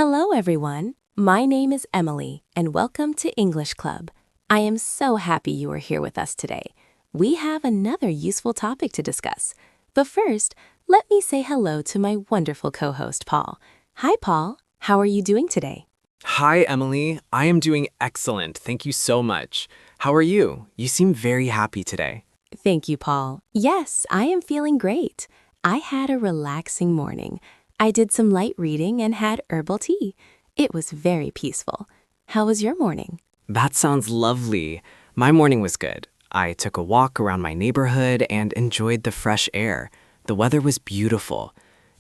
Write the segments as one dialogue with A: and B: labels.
A: Hello, everyone. My name is Emily, and welcome to English Club. I am so happy you are here with us today. We have another useful topic to discuss. But first, let me say hello to my wonderful co-host, Paul. Hi, Paul. How are you doing today?
B: Hi, Emily. I am doing excellent. Thank you so much. How are you? You seem very happy today.
A: Thank you, Paul. Yes, I am feeling great. I had a relaxing morning. I did some light reading and had herbal tea. It was very peaceful. How was your morning?
B: That sounds lovely. My morning was good. I took a walk around my neighborhood and enjoyed the fresh air. The weather was beautiful.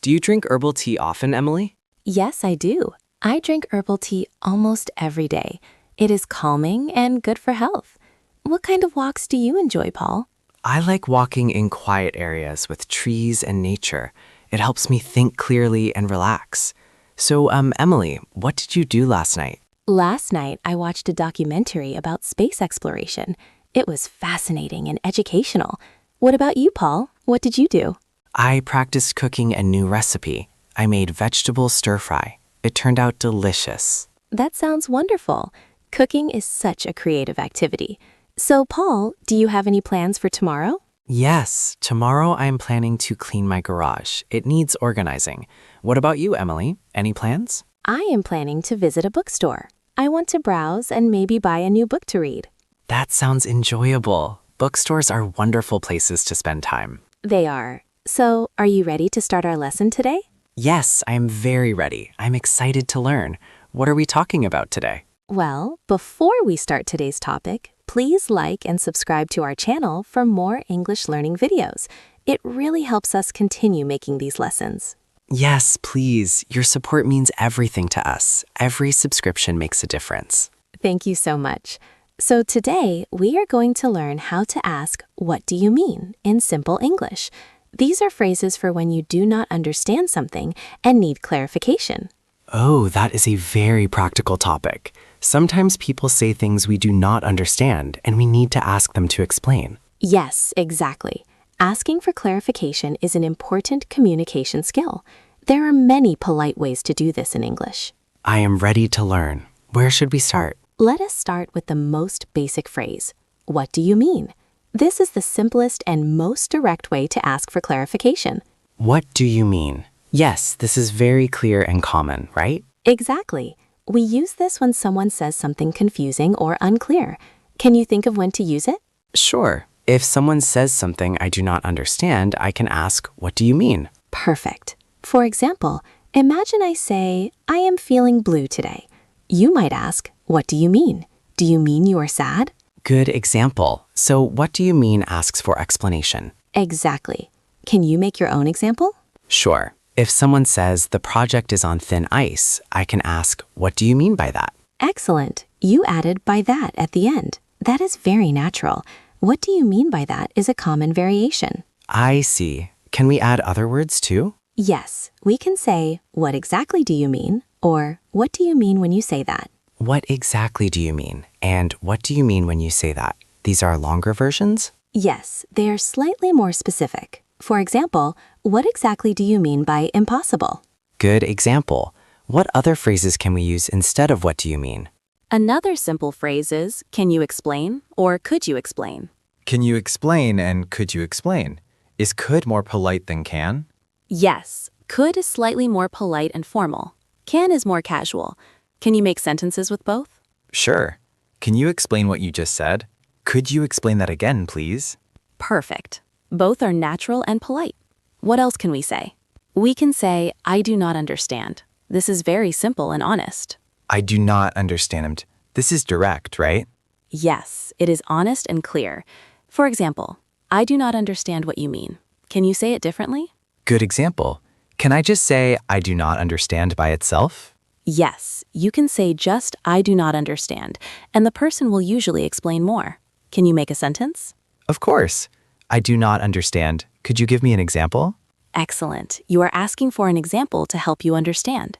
B: Do you drink herbal tea often, Emily?
A: Yes, I do. I drink herbal tea almost every day. It is calming and good for health. What kind of walks do you enjoy, Paul?
B: I like walking in quiet areas with trees and nature. It helps me think clearly and relax. So, Emily, what did you do last night?
A: Last night, I watched a documentary about space exploration. It was fascinating and educational. What about you, Paul? What did you do?
B: I practiced cooking a new recipe. I made vegetable stir-fry. It turned out delicious.
A: That sounds wonderful. Cooking is such a creative activity. So, Paul, do you have any plans for tomorrow?
B: Yes, tomorrow I'm planning to clean my garage. It needs organizing. What about you, Emily? Any plans?
A: I am planning to visit a bookstore. I want to browse and maybe buy a new book to read.
B: That sounds enjoyable. Bookstores are wonderful places to spend time.
A: They are. So, are you ready to start our lesson today?
B: Yes, I'm very ready. I'm excited to learn. What are we talking about today?
A: Well, before we start today's topic, please like and subscribe to our channel for more English learning videos. It really helps us continue making these lessons.
B: Yes, please. Your support means everything to us. Every subscription makes a difference.
A: Thank you so much. So today, we are going to learn how to ask, "What do you mean?" in simple English. These are phrases for when you do not understand something and need clarification.
B: Oh, that is a very practical topic. Sometimes people say things we do not understand, and we need to ask them to explain.
A: Yes, exactly. Asking for clarification is an important communication skill. There are many polite ways to do this in English.
B: I am ready to learn. Where should we start?
A: Let us start with the most basic phrase. What do you mean? This is the simplest and most direct way to ask for clarification.
B: What do you mean? Yes, this is very clear and common, right?
A: Exactly. We use this when someone says something confusing or unclear. Can you think of when to use it?
B: Sure. If someone says something I do not understand, I can ask, what do you mean?
A: Perfect. For example, imagine I say, "I am feeling blue today." You might ask, "What do you mean? Do you mean you are sad?"
B: Good example. So what do you mean asks for explanation?
A: Exactly. Can you make your own example?
B: Sure. If someone says the project is on thin ice, I can ask, what do you mean by that?
A: Excellent. You added "by that" at the end. That is very natural. What do you mean by that is a common variation.
B: I see. Can we add other words too?
A: Yes, we can say, "What exactly do you mean?" or "What do you mean when you say that?"
B: What exactly do you mean? And what do you mean when you say that? These are longer versions?
A: Yes, they are slightly more specific. For example, what exactly do you mean by impossible?
B: Good example. What other phrases can we use instead of what do you mean?
A: Another simple phrase is, "Can you explain?" or "Could you explain?"
C: Can you explain and could you explain? Is could more polite than can?
A: Yes, could is slightly more polite and formal. Can is more casual. Can you make sentences with both?
C: Sure. Can you explain what you just said? Could you explain that again, please?
A: Perfect. Both are natural and polite. What else can we say? We can say, "I do not understand." This is very simple and honest.
C: I do not understand him. This is direct, right?
A: Yes, it is honest and clear. For example, "I do not understand what you mean." Can you say it differently?
C: Good example. Can I just say I do not understand by itself?
A: Yes, you can say just "I do not understand," and the person will usually explain more. Can you make a sentence?
C: Of course. I do not understand. Could you give me an example?
A: Excellent. You are asking for an example to help you understand.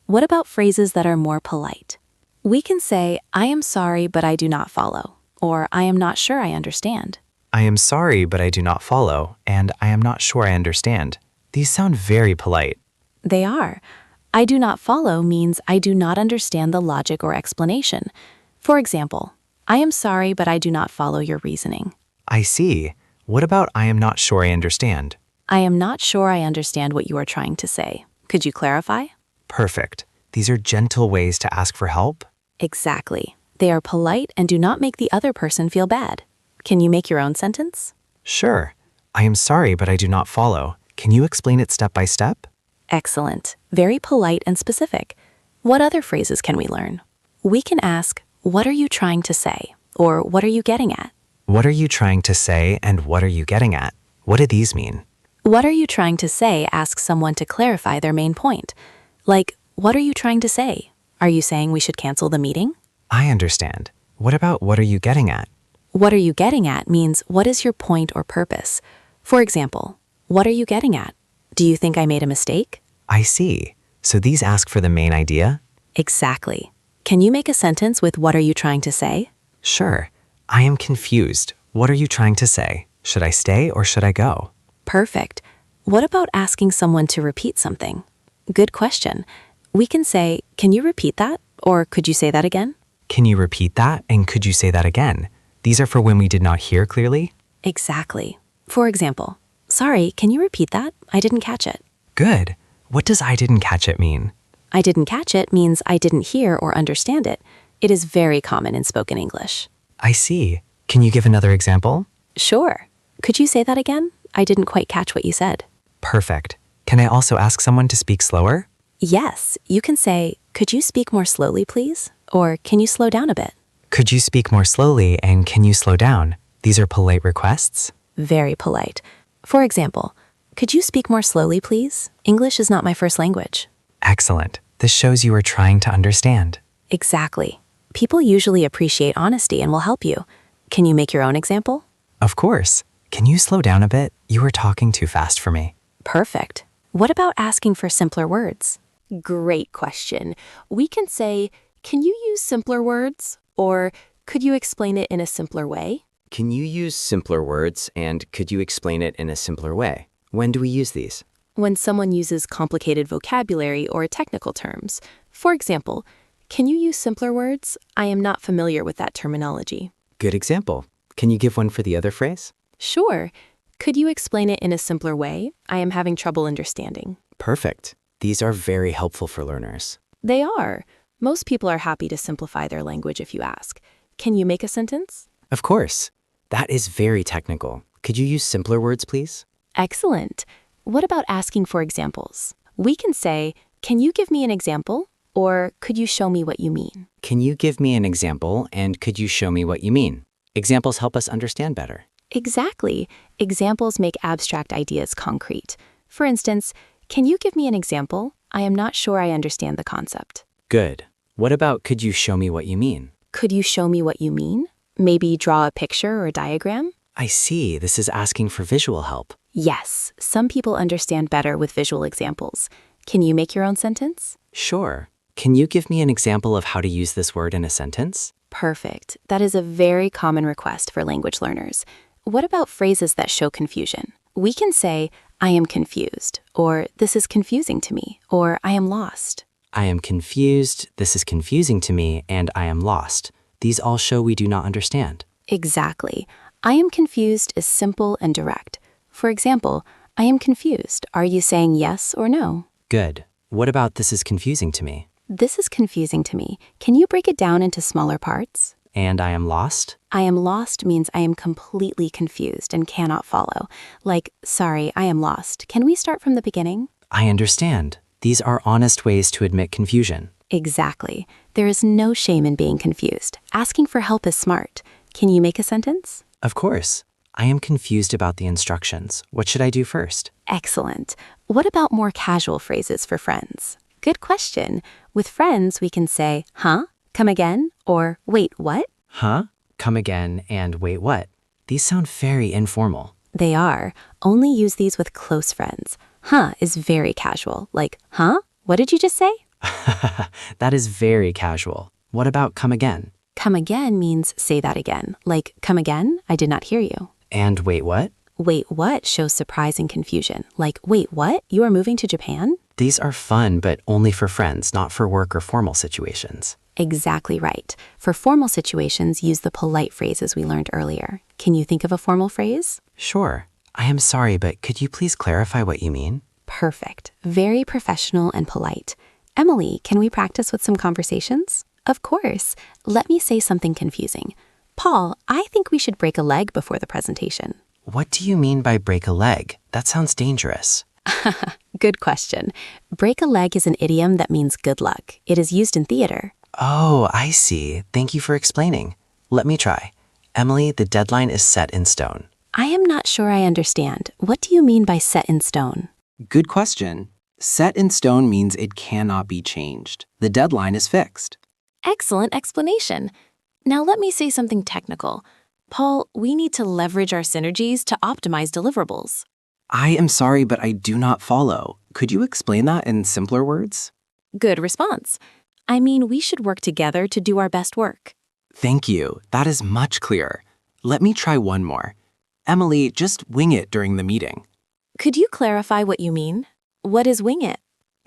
A: What about phrases that are more polite? We can say, "I am sorry, but I do not follow," or "I am not sure I understand."
C: I am sorry, but I do not follow, and I am not sure I understand. These sound very polite.
A: They are. I do not follow means I do not understand the logic or explanation. For example, I am sorry, but I do not follow your reasoning.
C: I see. What about I am not sure I understand?
A: I am not sure I understand what you are trying to say. Could you clarify?
C: Perfect. These are gentle ways to ask for help?
A: Exactly. They are polite and do not make the other person feel bad. Can you make your own sentence?
C: Sure. I am sorry, but I do not follow. Can you explain it step by step?
A: Excellent. Very polite and specific. What other phrases can we learn? We can ask, what are you trying to say? Or what are you getting at?
C: What are you trying to say and what are you getting at? What do these mean?
A: What are you trying to say asks someone to clarify their main point. Like, what are you trying to say? Are you saying we should cancel the meeting?
C: I understand. What about what are you getting at?
A: What are you getting at means what is your point or purpose? For example, what are you getting at? Do you think I made a mistake?
C: I see. So these ask for the main idea?
A: Exactly. Can you make a sentence with what are you trying to say?
C: Sure. I am confused. What are you trying to say? Should I stay or should I go?
A: Perfect. What about asking someone to repeat something? Good question. We can say, can you repeat that? Or could you say that again?
C: Can you repeat that and could you say that again? These are for when we did not hear clearly?
A: Exactly. For example, sorry, can you repeat that? I didn't catch it.
C: Good. What does I didn't catch it mean?
A: I didn't catch it means I didn't hear or understand it. It is very common in spoken English.
C: I see. Can you give another example?
A: Sure. Could you say that again? I didn't quite catch what you said.
C: Perfect. Can I also ask someone to speak slower?
A: Yes, you can say, could you speak more slowly, please? Or can you slow down a bit?
C: Could you speak more slowly and can you slow down? These are polite requests?
A: Very polite. For example, could you speak more slowly, please? English is not my first language.
C: Excellent. This shows you are trying to understand.
A: Exactly. People usually appreciate honesty and will help you. Can you make your own example?
C: Of course. Can you slow down a bit? You are talking too fast for me.
A: Perfect. What about asking for simpler words? Great question. We can say, can you use simpler words? Or could you explain it in a simpler way?
B: Can you use simpler words and could you explain it in a simpler way? When do we use these?
A: When someone uses complicated vocabulary or technical terms. For example, can you use simpler words? I am not familiar with that terminology.
B: Good example. Can you give one for the other phrase?
A: Sure. Could you explain it in a simpler way? I am having trouble understanding.
B: Perfect. These are very helpful for learners.
A: They are. Most people are happy to simplify their language if you ask. Can you make a sentence?
B: Of course. That is very technical. Could you use simpler words, please?
A: Excellent. What about asking for examples? We can say, can you give me an example? Or could you show me what you mean?
B: Can you give me an example and could you show me what you mean? Examples help us understand better.
A: Exactly. Examples make abstract ideas concrete. For instance, can you give me an example? I am not sure I understand the concept.
B: Good. What about could you show me what you mean?
A: Could you show me what you mean? Maybe draw a picture or a diagram?
B: I see. This is asking for visual help.
A: Yes, some people understand better with visual examples. Can you make your own sentence?
B: Sure. Can you give me an example of how to use this word in a sentence?
A: Perfect. That is a very common request for language learners. What about phrases that show confusion? We can say, I am confused, or this is confusing to me, or I am lost.
B: I am confused, this is confusing to me, and I am lost. These all show we do not understand.
A: Exactly. I am confused is simple and direct. For example, I am confused. Are you saying yes or no?
B: Good. What about this is confusing to me?
A: This is confusing to me. Can you break it down into smaller parts?
B: And I am lost?
A: I am lost means I am completely confused and cannot follow. Like, sorry, I am lost. Can we start from the beginning?
B: I understand. These are honest ways to admit confusion.
A: Exactly. There is no shame in being confused. Asking for help is smart. Can you make a sentence?
B: Of course. I am confused about the instructions. What should I do first?
A: Excellent. What about more casual phrases for friends? Good question. With friends, we can say, huh? Come again? Or wait, what?
B: Huh? Come again and wait what? These sound very informal.
A: They are. Only use these with close friends. Huh is very casual. Like, huh? What did you just say?
B: That is very casual. What about come again?
A: Come again means say that again. Like, come again? I did not hear you.
B: And wait what?
A: Wait, what shows surprise and confusion. Like, wait, what? You are moving to Japan?
C: These are fun, but only for friends, not for work or formal situations.
A: Exactly right. For formal situations, use the polite phrases we learned earlier. Can you think of a formal phrase?
C: Sure. I am sorry, but could you please clarify what you mean?
A: Perfect. Very professional and polite. Emily, can we practice with some conversations? Of course. Let me say something confusing. Paul, I think we should break a leg before the presentation.
C: What do you mean by break a leg? That sounds dangerous.
A: Good question. Break a leg is an idiom that means good luck. It is used in theater.
C: Oh, I see. Thank you for explaining. Let me try. Emily, the deadline is set in stone.
A: I am not sure I understand. What do you mean by set in stone?
B: Good question. Set in stone means it cannot be changed. The deadline is fixed.
A: Excellent explanation. Now let me say something technical. Paul, we need to leverage our synergies to optimize deliverables.
B: I am sorry, but I do not follow. Could you explain that in simpler words?
A: Good response. I mean, we should work together to do our best work.
B: Thank you. That is much clearer. Let me try one more. Emily, just wing it during the meeting.
A: Could you clarify what you mean? What is wing it?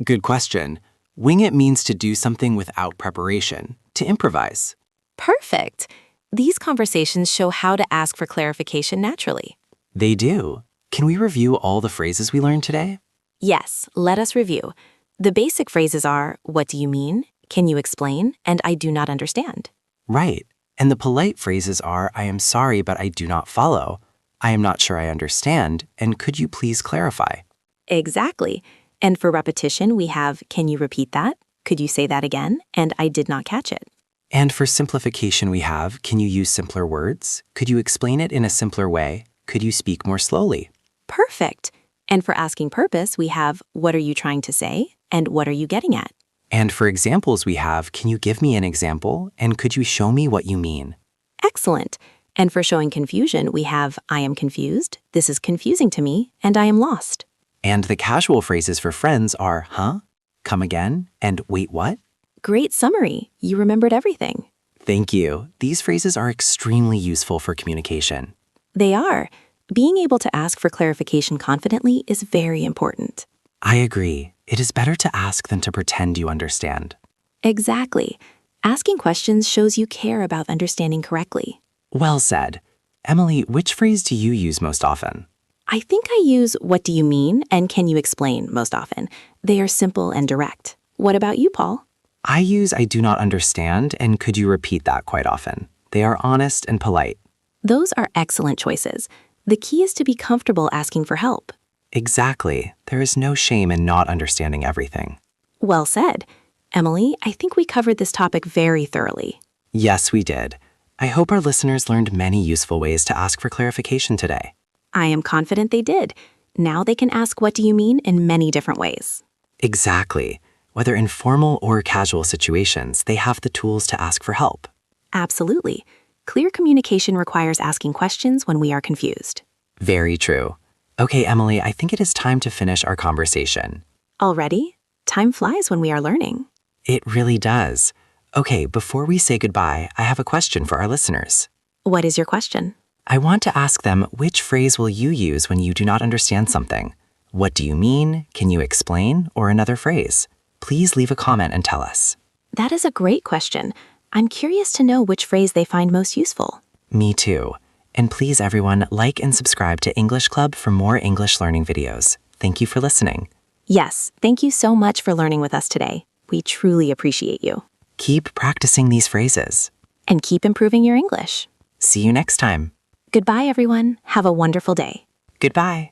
B: Good question. Wing it means to do something without preparation, to improvise.
A: Perfect. These conversations show how to ask for clarification naturally.
B: They do. Can we review all the phrases we learned today?
A: Yes, let us review. The basic phrases are, what do you mean? Can you explain? And I do not understand.
B: Right. And the polite phrases are, I am sorry, but I do not follow. I am not sure I understand. And could you please clarify?
A: Exactly. And for repetition, we have, can you repeat that? Could you say that again? And I did not catch it.
B: And for simplification, we have, can you use simpler words? Could you explain it in a simpler way? Could you speak more slowly?
A: Perfect. And for asking purpose, we have, what are you trying to say? And what are you getting at?
B: And for examples, we have, can you give me an example? And could you show me what you mean?
A: Excellent. And for showing confusion, we have, I am confused, this is confusing to me, and I am lost.
B: And the casual phrases for friends are, huh? Come again? And wait, what?
A: Great summary. You remembered everything.
B: Thank you. These phrases are extremely useful for communication.
A: They are. Being able to ask for clarification confidently is very important.
B: I agree. It is better to ask than to pretend you understand.
A: Exactly. Asking questions shows you care about understanding correctly.
B: Well said. Emily, which phrase do you use most often?
A: I think I use what do you mean and can you explain most often. They are simple and direct. What about you, Paul?
B: I use I do not understand and could you repeat that quite often. They are honest and polite.
A: Those are excellent choices. The key is to be comfortable asking for help.
B: Exactly. There is no shame in not understanding everything.
A: Well said. Emily, I think we covered this topic very thoroughly.
B: Yes, we did. I hope our listeners learned many useful ways to ask for clarification today.
A: I am confident they did. Now they can ask what do you mean in many different ways.
B: Exactly. Whether in formal or casual situations, they have the tools to ask for help.
A: Absolutely. Clear communication requires asking questions when we are confused.
B: Very true. Okay, Emily, I think it is time to finish our conversation.
A: Already? Time flies when we are learning.
B: It really does. Okay, before we say goodbye, I have a question for our listeners.
A: What is your question?
B: I want to ask them, which phrase will you use when you do not understand something? What do you mean? Can you explain? Or another phrase? Please leave a comment and tell us.
A: That is a great question. I'm curious to know which phrase they find most useful.
B: Me too. And please, everyone, like and subscribe to English Club for more English learning videos. Thank you for listening.
A: Yes, thank you so much for learning with us today. We truly appreciate you.
B: Keep practicing these phrases.
A: And keep improving your English.
B: See you next time.
A: Goodbye, everyone. Have a wonderful day.
B: Goodbye.